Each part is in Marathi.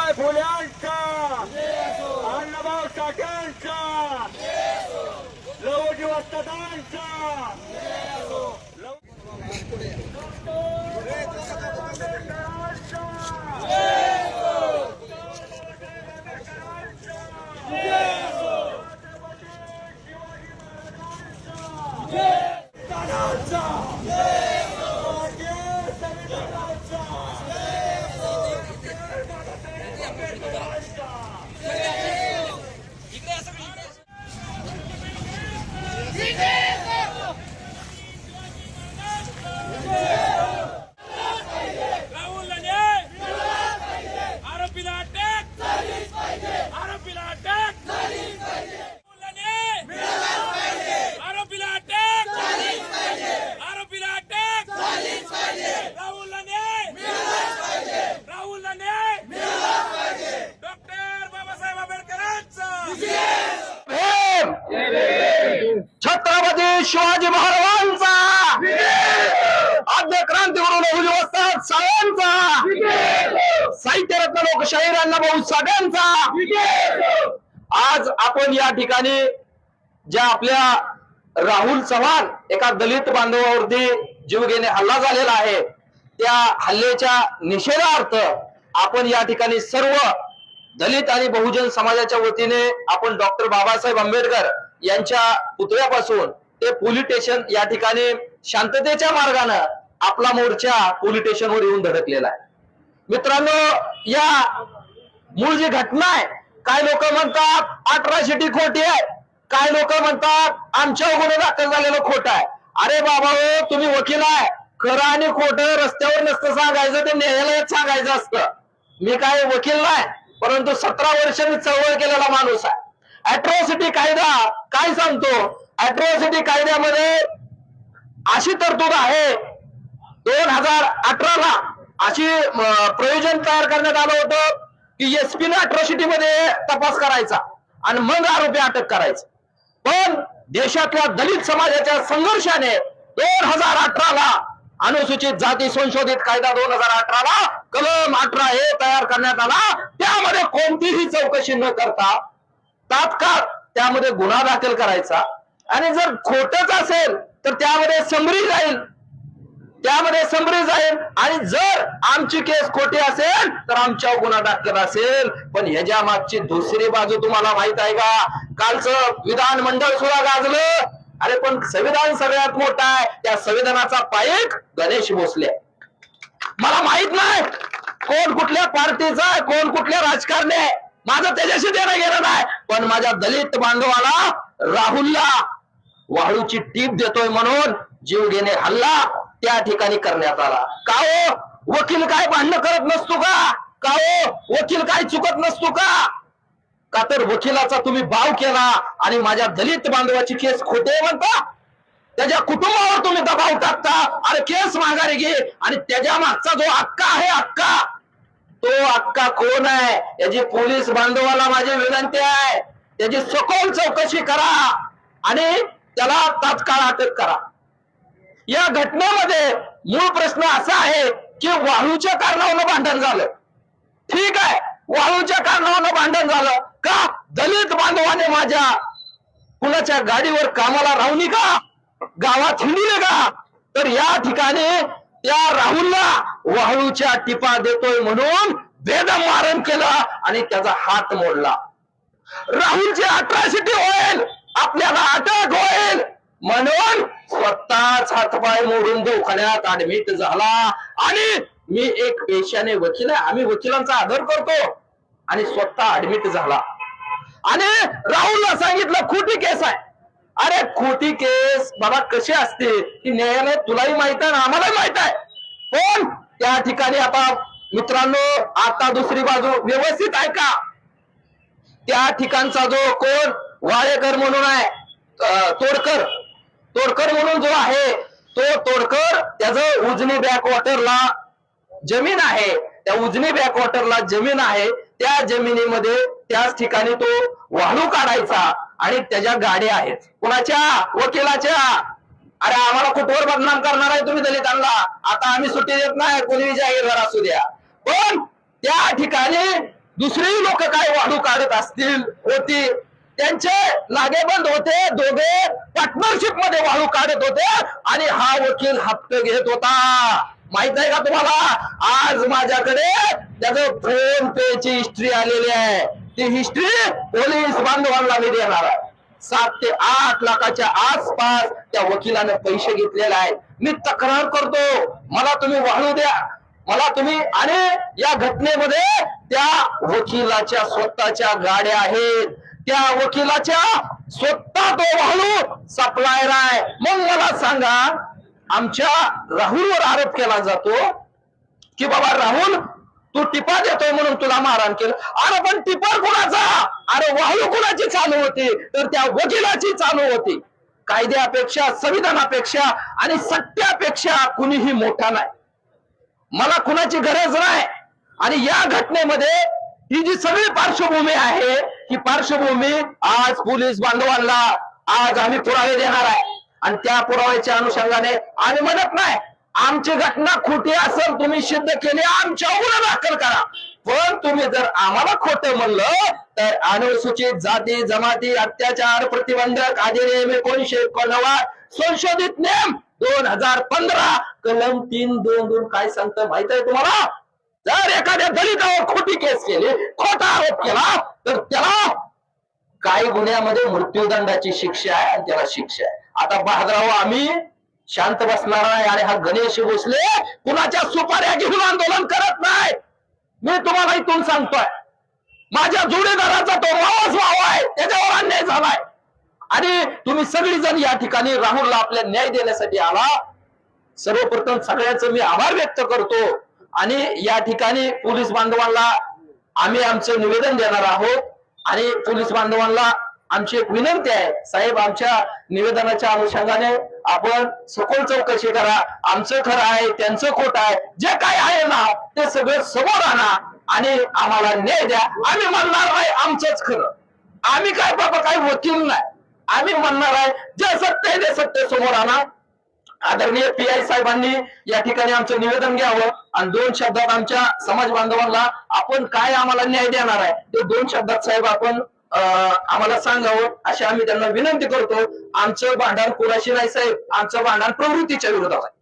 साहेबराव फुल्यांचा, अण्णाभाऊ साठ्यांचा, लहुजी वस्तादांचा, छत्रपती शिवाजी महाराजांचा, आद्य क्रांतीवरून लहुजी वस्ताद साहेबांचा, साहित्यरत्न लोकशाहीर अण्णाभाऊ साठ्यांचा। आज आपण या ठिकाणी ज्या आपल्या राहुल चव्हाण एका दलित बांधवावरती जीवघेणे हल्ला झालेला आहे, त्या हल्ल्याच्या निषेधार्थ आपण या ठिकाणी सर्व दलित आणि बहुजन समाजाच्या वतीने आपण डॉक्टर बाबासाहेब आंबेडकर यांच्या पुतळ्यापासून ते पोलीस स्टेशन या ठिकाणी शांततेच्या मार्गाने आपला मोर्चा पोलीस स्टेशनवर येऊन धडकलेला आहे। मित्रांनो, या मूळ जी घटना आहे, काय लोक म्हणतात अट्रॉसिटी खोटी आहे, काय लोक म्हणतात आमच्यावर गुन्हा दाखल झालेला खोटा आहे। अरे बाबा हो, तुम्ही वकील आहे, खरं आणि खोटं रस्त्यावर नसतं सांगायचं, ते न्यायालयात सांगायचं असतं। मी काय वकील नाही, परंतु 17 वर्ष मी चळवळ केलेला माणूस आहे। अट्रॉसिटी कायदा काय सांगतो? अट्रॉसिटी कायद्यामध्ये अशी तरतूद आहे, 2018 ला अशी प्रयोजन तयार करण्यात आलं होतं की एसपी ने अट्रॉसिटी मध्ये तपास करायचा आणि मग आरोपी अटक करायचा। पण देशातल्या दलित समाजाच्या संघर्षाने 2018 ला अनुसूचित जाती संशोधित कायदा 2018 ला कलम 18A तयार करण्यात आला। त्यामध्ये कोणतीही चौकशी न करता तात्काळ त्यामध्ये गुन्हा दाखल करायचा आणि जर खोटच असेल तर त्यामध्ये समरी जाईल, आणि जर आमची केस खोटी असेल तर आमच्यावर गुन्हा दाखल असेल। पण ह्याच्या मागची दुसरी बाजू तुम्हाला माहित आहे का? कालचं विधानमंडळ सुद्धा गाजलं। अरे पण संविधान सगळ्यात मोठा आहे, त्या संविधानाचा पायक गणेश भोसले। मला माहित नाही कोण कुठल्या पार्टीचा आहे, कोण कुठल्या राजकारणी आहे, माझं त्याच्याशी देणं घेणं नाही, पण माझ्या दलित बांधवाला राहुलला वाळूची टीप देतोय म्हणून जीवघेणे हल्ला त्या ठिकाणी करण्यात आला। का हो, वकील काय भांडण करत नसतो का? का हो, वकील काय चुकत नसतो का? का तर वकिलाचा तुम्ही भाव केला आणि माझ्या दलित बांधवाची केस खोटे म्हणता, त्याच्या कुटुंबावर तुम्ही दबाव टाकता, अरे केस माघारी घे, आणि त्याच्या मागचा जो हक्का आहे, हक्का तो हक्का कोण आहे याची पोलीस बांधवाला माझी विनंती आहे, त्याची सखोल चौकशी करा आणि त्याला तात्काळ अटक करा। या घटनेमध्ये मूळ प्रश्न असा आहे की वाळूच्या कारणावरून भांडण झालं, ठीक आहे, वाळूच्या कारणावरून भांडण झालं का? दलित बांधवाने माझ्या कुणाच्या गाडीवर कामाला राहुनी का, गावात हिंडले का? तर या ठिकाणी त्या राहुलला वाळूच्या टिपा देतोय म्हणून बेदम मारण केलं आणि त्याचा हात मोडला। राहुलची अट्रॉसिटी होईल, आपल्याला अटक होईल म्हणून स्वतःच हातपाय मोडून दवाखान्यात ऍडमिट झाला। आणि मी एक पेशाने वकील आहे, आम्ही वकिलांचा आदर करतो, आणि स्वतः ऍडमिट झाला आणि राहुलला सांगितलं खोटी केस आहे। अरे खोटी केस बाबा कशी असते की न्यायालय तुलाही माहित आहे, आम्हालाही माहित आहे, पण त्या ठिकाणी आता मित्रांनो आता दुसरी बाजू व्यवस्थित ऐका। त्या ठिकाणचा जो कोण वाळेकर म्हणून आहे, तोडकर म्हणून जो आहे, तो तोडकर त्याचं उजनी बॅकवॉटरला जमीन आहे, त्या उजनी बॅकवॉटरला जमीन आहे, त्या जमिनीमध्ये त्याच ठिकाणी तो वाळू काढायचा आणि त्याच्या गाड्या आहेत कुणाच्या? वकिलाच्या। अरे आम्हाला कुठवर बदनाम करणार आहे तुम्ही दलितांना, आता आम्ही सुट्टी देत नाही, कोणी जाहीर घर असू द्या, पण त्या ठिकाणी दुसरेही लोक काय वाढू काढत असतील होती, त्यांचे लागेबंद होते, दोघे पार्टनरशिप मध्ये वाळू काढत होते आणि हा वकील हप्ते घेत होता. माहित आहे का तुम्हाला? आज माझ्याकडे त्याचं फोन पे ची हिस्ट्री आलेली आहे. ती हिस्ट्री पोलीस बांधवांना मी देणार आहे. 7 ते 8 लाखाच्या आसपास त्या वकिलाने पैसे घेतलेले आहेत. मी तक्रार करतो, मला तुम्ही वाळू द्या, मला तुम्ही. आणि या घटनेमध्ये त्या वकिलाच्या स्वतःच्या गाड्या आहेत, त्या वकिलाच्या स्वतः तो वाळू सप्लायर आहे. मग मला सांगा, आमच्या राहुलवर आरोप केला जातो की बाबा राहुल तू टिपा देतोय म्हणून तुला मारहाण केलं. अरे पण टिपर कुणाचा? अरे वाळू कुणाची चालू होती? तर त्या वकिलाची चालू होती. कायद्यापेक्षा, संविधानापेक्षा आणि सत्यापेक्षा कुणीही मोठा नाही. मला कुणाची गरज नाही. आणि या घटनेमध्ये ही जी सगळी पार्श्वभूमी आहे, ही पार्श्वभूमी आज पोलीस बांधवांना आज आम्ही पुरावे देणार आहे. आणि त्या पुराव्याच्या अनुषंगाने आम्ही म्हणत नाही आमची घटना खोटी असेल, तुम्ही सिद्ध केली, आमच्या गुन्हा दाखल करा. पण तुम्ही जर आम्हाला खोटं म्हणलं तर अनुसूचित जाती जमाती अत्याचार प्रतिबंधक अधिनियम 1989 संशोधित नियम 2015 कलम 322 काय सांगतं माहित आहे तुम्हाला? जर एखाद्या दलितावर खोटी केस केली, खोटा आरोप केला, तर त्याला काही गुन्ह्यामध्ये मृत्यूदंडाची शिक्षा आहे आणि त्याला शिक्षा आहे. आता बहादराव आम्ही शांत बसणार नाही. आणि हा गणेश भोसले कुणाच्या सुपाऱ्या घेऊन आंदोलन करत नाही. मी तुम्हाला इथून सांगतोय, माझ्या जोडीदाराचा तो मावस भाव आहे, त्याच्यावर अन्याय झालाय. आणि तुम्ही सगळीजण या ठिकाणी राहुलला आपल्या न्याय देण्यासाठी आला. सर्वप्रथम सगळ्यांचं मी आभार व्यक्त करतो. आणि या ठिकाणी पोलीस बांधवांना आम्ही आमचं निवेदन देणार आहोत. आणि पोलीस बांधवांना आमची एक विनंती आहे, साहेब आमच्या निवेदनाच्या अनुषंगाने आपण सखोल चौकशी करा. आमचं खरं आहे, त्यांचं खोटं आहे, जे काय आहे ना ते सगळं समोर आणा आणि आम्हाला न्याय द्या. आम्ही म्हणणार नाही आमचंच खरं, आम्ही काय बाबा काही वकील नाही. आम्ही म्हणणार आहे जे सत्य आहे ते सत्य समोर आणा. आदरणीय PI साहेबांनी या ठिकाणी आमचं निवेदन घ्यावं आणि 2 शब्दात आमच्या समाज बांधवांना आपण काय आम्हाला न्याय देणार आहे ते 2 शब्दात साहेब आपण आम्हाला सांगावं अशी आम्ही त्यांना विनंती करतो. आमचं भांडण कोणाशी नाही साहेब, आमचं भांडण प्रवृत्तीच्या विरोधात आहे.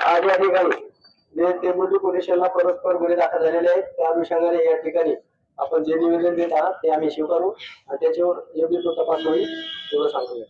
आज या ठिकाणी टेंबुर्णी पोलिसांना परस्पर गुन्हे दाखल झालेले आहेत. त्या अनुषंगाने या ठिकाणी आपण जे निवेदन देत आहात ते आम्ही स्वीकारू आणि त्याच्यावर योग्य तो तपास होईल एवढं सांगूया.